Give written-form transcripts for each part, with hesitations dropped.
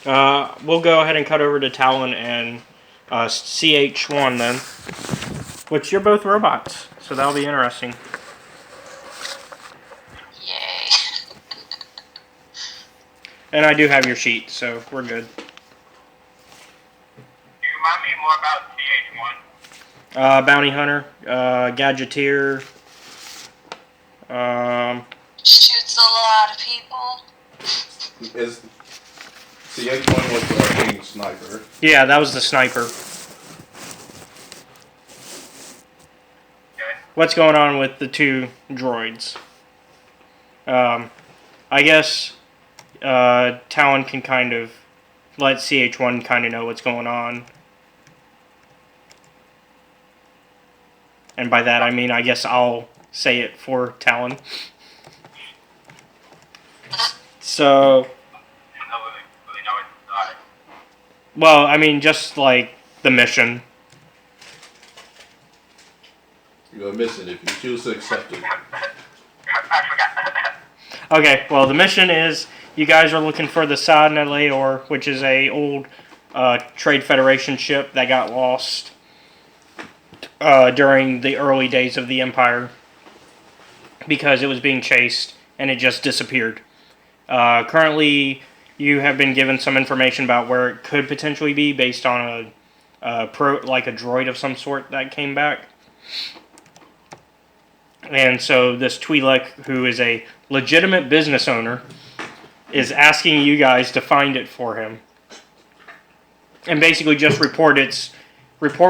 We'll go ahead and cut over to Talon and CH1 then. Which you're both robots, so that'll be interesting. Yay. And I do have your sheet, so we're good. Do you remind me more about CH1? Bounty Hunter, Gadgeteer. Shoots a lot of people. Is CH1 was the arcane sniper? Yeah, that was the sniper. Okay. What's going on with the two droids? I guess Talon can kind of let CH1 kind of know what's going on. And by that I mean, I guess I'll say it for Talon. So, well, I mean, just like the mission. You're gonna miss it if you choose to accept it. I forgot. Okay, well, the mission is you guys are looking for the Sadna Leor, which is a old Trade Federation ship that got lost during the early days of the Empire because it was being chased and it just disappeared. Currently, you have been given some information about where it could potentially be based on a droid of some sort that came back. And so this Twi'lek, who is a legitimate business owner, is asking you guys to find it for him. And basically just report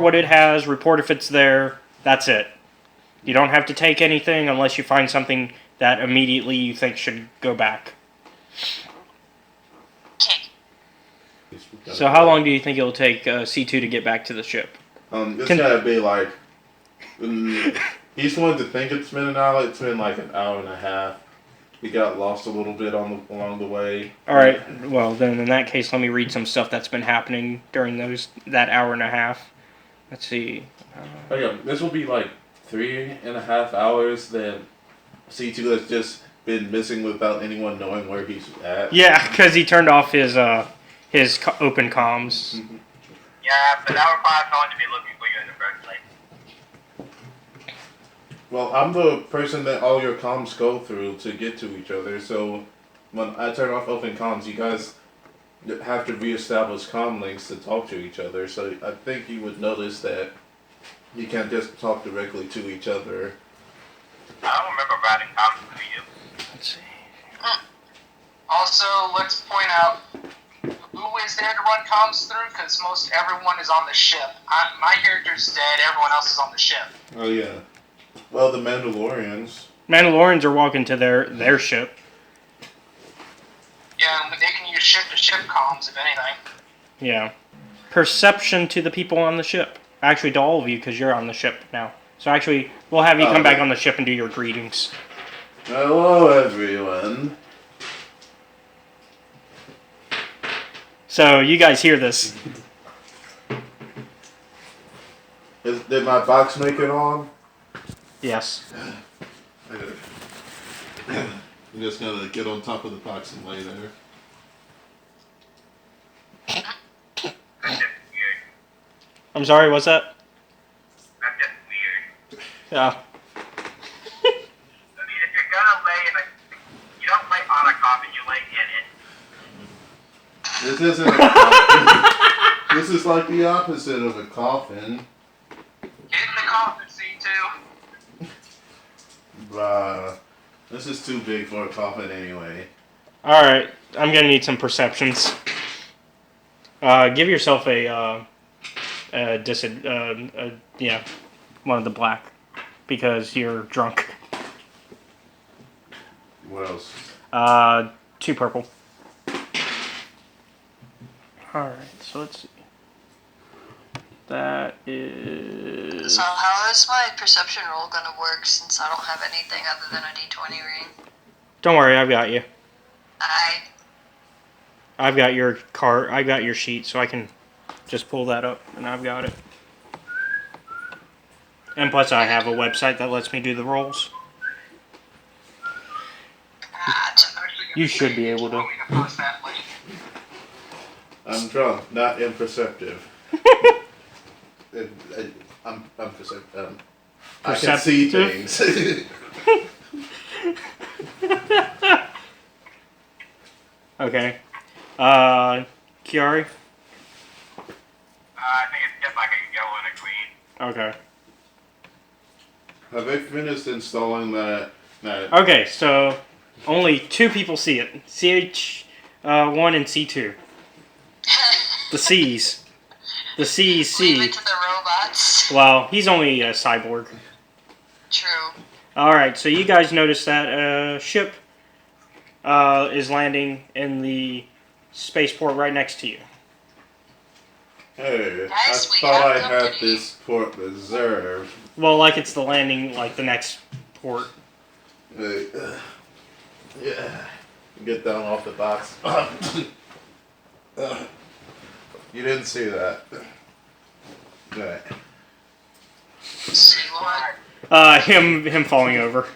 what it has, report if it's there, that's it. You don't have to take anything unless you find something that immediately you think should go back. Okay. So how long do you think it'll take C2 to get back to the ship? It's gotta be like... he's the one to think it's been an hour. It's been like an hour and a half. We got lost a little bit along the way. Alright, well then in that case let me read some stuff that's been happening during that hour and a half. Let's see. Okay, this will be like 3.5 hours that C2 has just been missing without anyone knowing where he's at. Yeah, because he turned off his open comms. Yeah, but that requires someone to be looking for you in the first place. Well, I'm the person that all your comms go through to get to each other, so when I turn off open comms, you guys have to reestablish comm links to talk to each other, so I think you would notice that you can't just talk directly to each other. I don't remember writing comments to you. Let's see. Also, let's point out who is there to run comms through, because most everyone is on the ship. My character's dead, everyone else is on the ship. Oh yeah. Well, the Mandalorians. Mandalorians are walking to their ship. Yeah, and they can use ship-to-ship comms, if anything. Yeah. Perception to the people on the ship. Actually, to all of you, because you're on the ship now. So actually, we'll have you come back on the ship and do your greetings. Hello, everyone. So, you guys hear this. Did my box make it on? Yes. You just gotta get on top of the box and lay there. That's just weird. I'm sorry, what's that? That's just weird. Yeah. I mean, if you're gonna lay in you don't lay on a coffin, you lay in it. This isn't a coffin. This is like the opposite of a coffin. Get in the coffin, C2. Bruh. This is too big for a coffin anyway. Alright, I'm gonna need some perceptions. Give yourself one of the black, because you're drunk. What else? 2 purple. Alright, so let's see. That is... So how is my perception roll gonna work since I don't have anything other than a d20 ring? Don't worry, I've got you. I've got your I got your sheet, so I can just pull that up, and I've got it. And plus I have a website that lets me do the rolls. I'm actually gonna You should be able to. want me post that link. I'm drunk, not imperceptive. I'm perceptive. I can see things. Okay. Kiari? I think it's just like a yellow and a green. Okay. Have they finished installing that? Okay, so only 2 people see it. CH1 and C2. The C's. The C's Leave see. it to the robots. Well, he's only a cyborg. True. Alright, so you guys notice that ship is landing in the spaceport right next to you. Hey, Yes, I we thought I have had company. this port reserved. Well, like it's the landing, like the next port. Hey, yeah. Get down off the box. You didn't see that. Right. See what? Him falling over.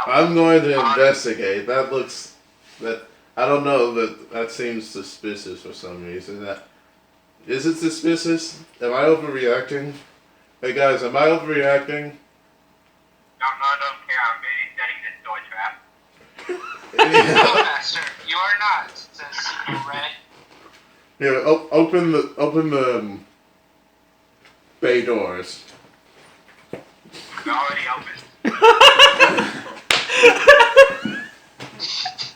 I'm going to investigate. That looks that I don't know, but that seems suspicious for some reason. Is it suspicious? Am I overreacting? Hey guys, am I overreacting? Don't care. I'm busy setting this door trap. No, Master, you are not, says Red. Here, open the bay doors. It's already open.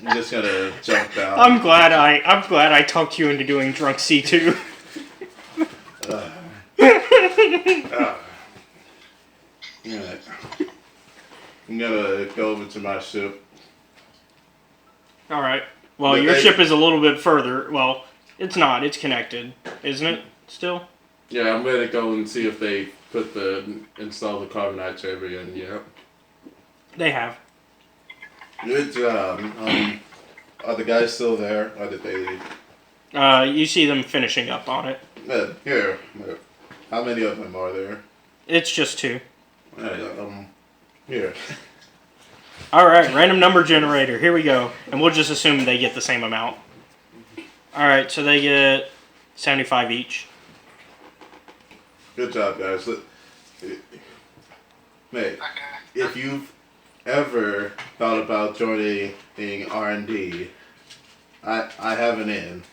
I'm just gonna jump down. I'm glad I talked you into doing drunk C2. Alright. I'm gonna go over to my ship. Alright. Well, But your they- ship is a little bit further. Well, it's not. It's connected. Isn't it? Still? Yeah, I'm gonna go and see if they install the carbonite chamber in. Yeah. They have. Good job. Are the guys still there? Or did they leave? You see them finishing up on it. Here. How many of them are there? It's just 2. Here. Alright, random number generator. Here we go. And we'll just assume they get the same amount. Alright, so they get 75 each. Good job, guys. Mate, Okay. if you've ever thought about joining R&D, I have an in.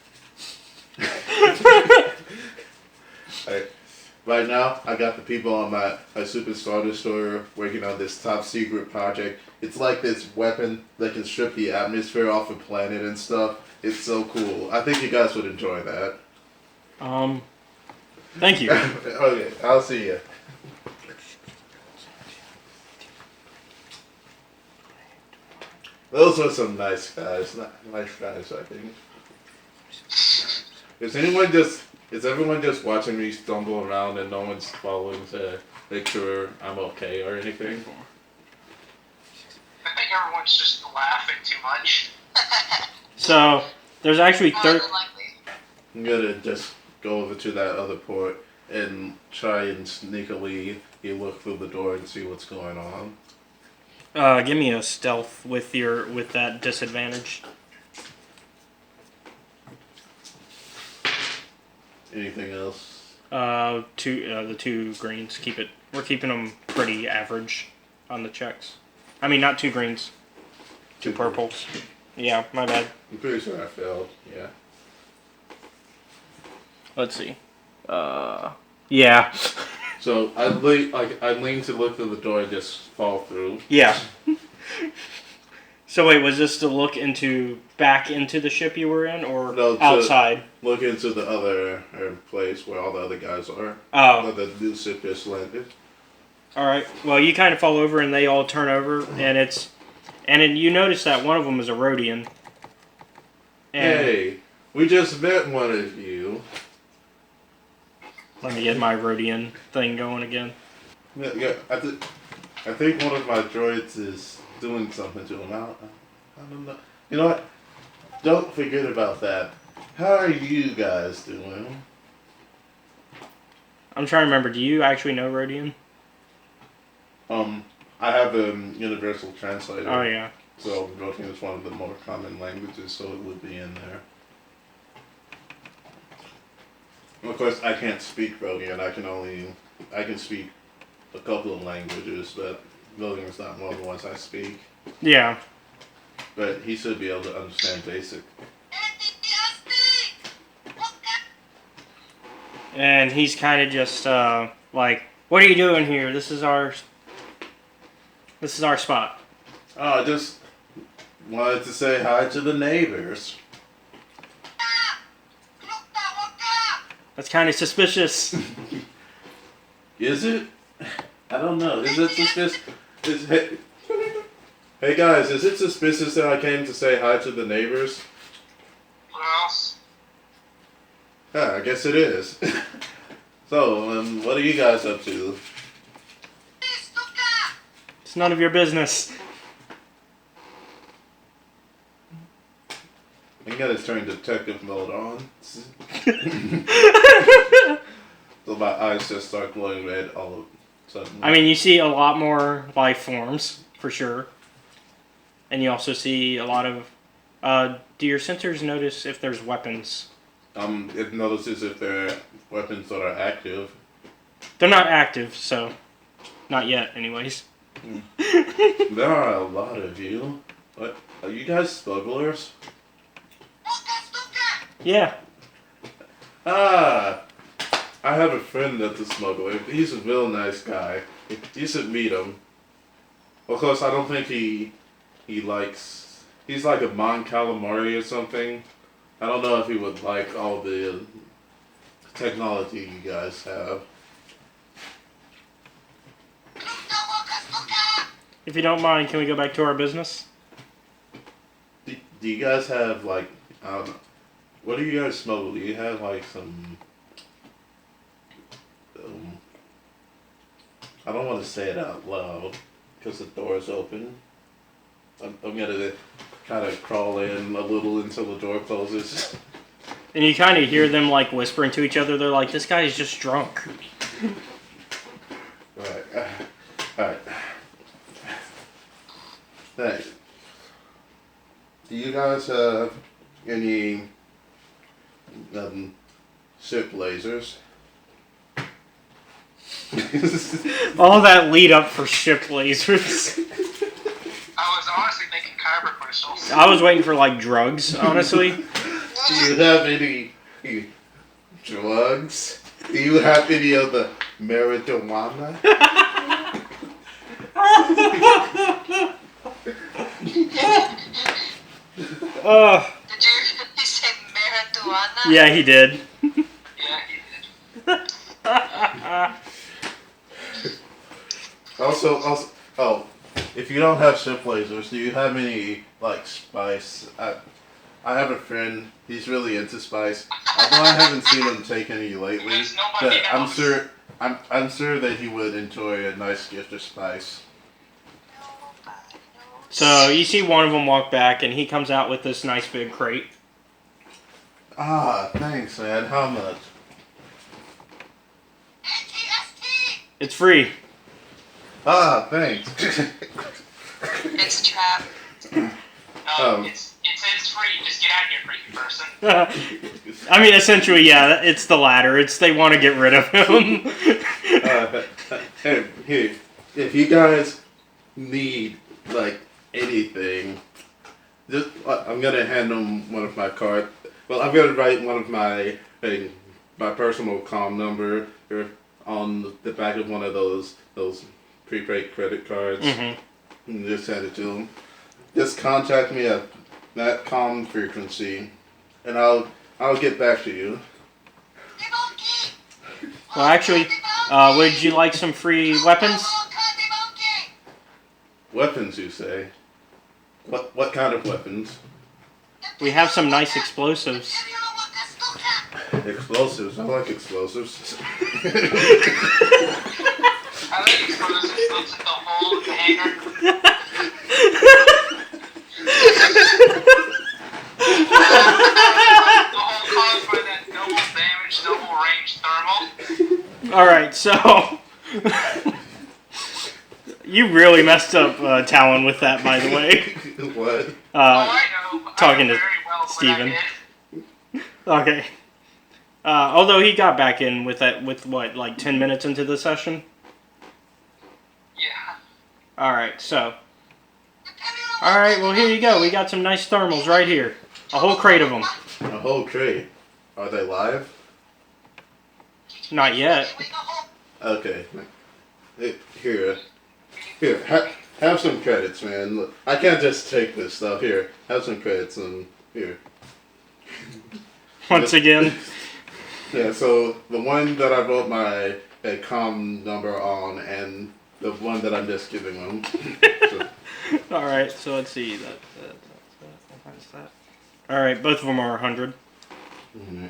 Right now, I got the people on my Super Star Destroyer working on this top secret project. It's like this weapon that can strip the atmosphere off a planet and stuff. It's so cool. I think you guys would enjoy that. Thank you. Okay, I'll see you. Those are some nice guys. Nice guys, I think. Is everyone just watching me stumble around and no one's following to make sure I'm okay or anything? I think everyone's just laughing too much. So, there's actually More than likely. I'm gonna just go over to that other port and try and sneakily look through the door and see what's going on. give me a stealth with that disadvantage. Anything else? The 2 greens. We're keeping them pretty average on the checks. I mean, not 2 greens. 2 purples. Yeah, my bad. I'm pretty sure I failed. Yeah. Let's see. Yeah. So I lean to look through the door and just fall through. Yeah. So wait, was this to look back into the ship you were in, or No, outside? Look into the other place where all the other guys are. Oh. Where the new ship just landed. All right. Well, you kind of fall over, and they all turn over, and you notice that one of them is a Rhodian. And Hey, we just met one of you. let me get my Rhodian thing going again. Yeah, I think one of my droids is doing something to him. I don't know. You know what? Don't forget about that. How are you guys doing? I'm trying to remember. Do you actually know Rhodian? I have a universal translator. Oh yeah. So Broken is one of the more common languages, so it would be in there. Of course, I can't speak Broken. I can speak a couple of languages, but Broken is not one of the ones I speak. Yeah. But he should be able to understand basic. And he's kind of just like, "What are you doing here? This is our spot." Oh, I just wanted to say hi to the neighbors. That's kind of suspicious. Is it? I don't know. Is it suspicious? Hey guys, is it suspicious that I came to say hi to the neighbors? What else? Yeah, I guess it is. So, what are you guys up to? It's none of your business. I gotta turn detective mode on. So my eyes just start glowing red all of a sudden. I mean, you see a lot more life forms, for sure. And you also see a lot of... do your sensors notice if there's weapons? It notices if there are weapons that are active. They're not active, so... Not yet, anyways. There are a lot of you. What? Are you guys smugglers? Yeah. Ah! I have a friend that's a smuggler. He's a real nice guy. You should meet him. Of course, I don't think he likes... He's like a Mon Calamari or something. I don't know if he would like all the technology you guys have. If you don't mind, can we go back to our business? Do you guys have like... I don't know. What do you guys smuggle? Do you have like some... I don't want to say it out loud because the door's open. I'm gonna kind of crawl in a little until the door closes. And you kind of hear them like whispering to each other. They're like, "This guy is just drunk." Right. Alright. Thanks. Do you guys have any ship lasers? All that lead up for ship lasers. I was honestly thinking kyber crystals. I was waiting for like drugs, honestly. Do you have any drugs? Do you have any of the marijuana? Did you really say marijuana? Yeah, he did. Yeah, he did. Also, if you don't have ship lasers, do you have any like spice? I have a friend. He's really into spice. Although I haven't seen him take any lately, There's nobody but else. I'm sure that he would enjoy a nice gift of spice. So you see one of them walk back, and he comes out with this nice big crate. Ah, thanks, man. How much? It's free. Ah, thanks. It's a trap. No, it's free. Just get out of here, freaky person. I mean, essentially, yeah, it's the latter. It's they want to get rid of him. Hey, if you guys need like anything, just I'm gonna hand them one of my cards. Well, I'm gonna write one of my personal comm number on the back of one of those prepaid credit cards. Mm-hmm. And just send it to them. Just contact me at that comm frequency, and I'll get back to you. Well, actually, would you like some free weapons? Weapons, you say? What kind of weapons? We have some nice explosives. Explosives. I like explosives. I like explosives. Looks at the whole hangar. The whole caused by that double damage, double range thermal. Alright, so... you really messed up Talon with that, by the way. What? Oh, I know. talking I know to very well what Steven. I did. Okay. Although he got back in with what, like 10 minutes into the session? Yeah. Alright, so. Alright, well, here you go. We got some nice thermals right here. A whole crate of them. A whole crate. Are they live? Not yet. Okay. Here. Have some credits, man. Look, I can't just take this stuff. Here, have some credits and here. Once again. Yeah, so the one that I wrote my comm number on and the one that I'm just giving them. So, Alright, so let's see. That's that. Alright, both of them are 100. mhm.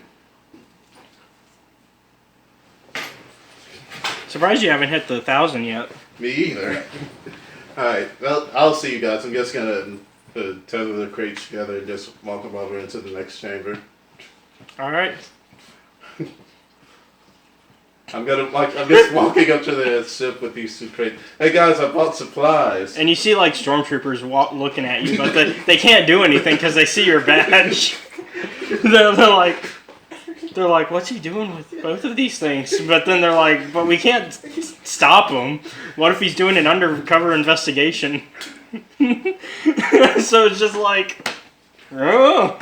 Surprised you haven't hit the 1,000 yet. Me either. Alright, well, I'll see you guys. I'm just gonna tether the crates together and just walk them over into the next chamber. Alright. I'm just walking up to the ship with these two crates. Hey guys, I bought supplies. And you see like stormtroopers looking at you, but they can't do anything because they see your badge. they're like, what's he doing with both of these things? But then they're like, but we can't stop him. What if he's doing an undercover investigation? So it's just like, oh.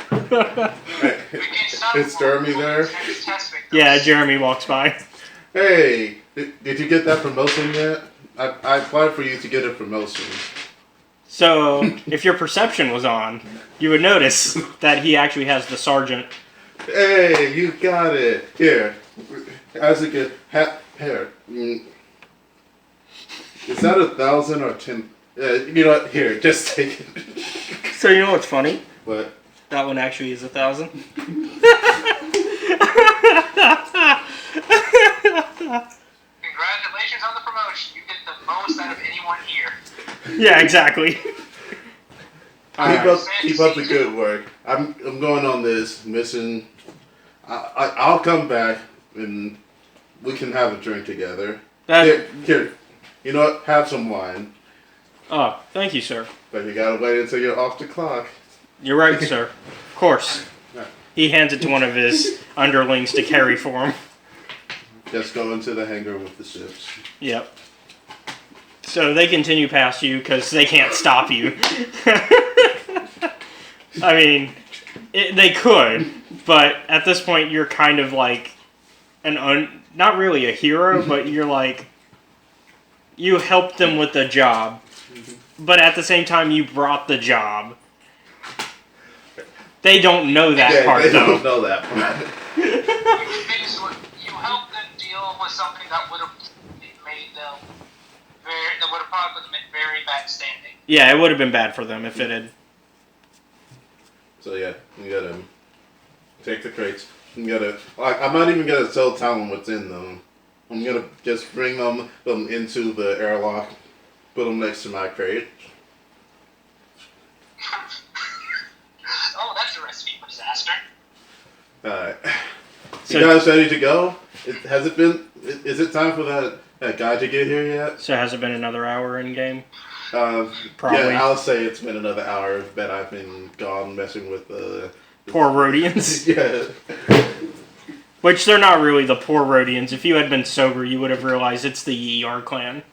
Hey, is Jeremy there? Yeah, Jeremy walks by. Hey, did you get that promotion yet? I applied for you to get a promotion. So if your perception was on, you would notice that he actually has the sergeant. Hey, you got it. Here, as a good here. Is that 1,000 or 10? You know what? Here, just take it. So you know what's funny? What? That one actually is 1,000. Congratulations on the promotion. You get the most out of anyone here. Yeah, exactly. Keep up the good work. I'm going on this mission. I'll come back and we can have a drink together. Here, you know what? Have some wine. Oh, thank you, sir. But you gotta wait until you're off the clock. You're right, sir. Of course. He hands it to one of his underlings to carry for him. Just go into the hangar with the ships. Yep. So they continue past you because they can't stop you. I mean, they could, but at this point you're kind of like not really a hero, but you're like, you helped them with the job, but at the same time you brought the job. They don't know that part, they though. don't know that part. You helped them deal with something that would have made them that would have probably put them in very bad standing. Yeah, it would have been bad for them if it had. So yeah, you gotta take the crates. You gotta I'm not even gonna tell Talon what's in them. I'm gonna just bring them into the airlock, put them next to my crate. Oh, that's a recipe for disaster. Alright. So- You guys ready to go? Is it time for that guy to get here yet? So has it been another hour in game? Probably. Probably. Yeah, I'll say it's been another hour that I've been gone messing with Poor Rhodians. yeah. Which they're not really the poor Rhodians. If you had been sober, you would have realized it's the ER clan.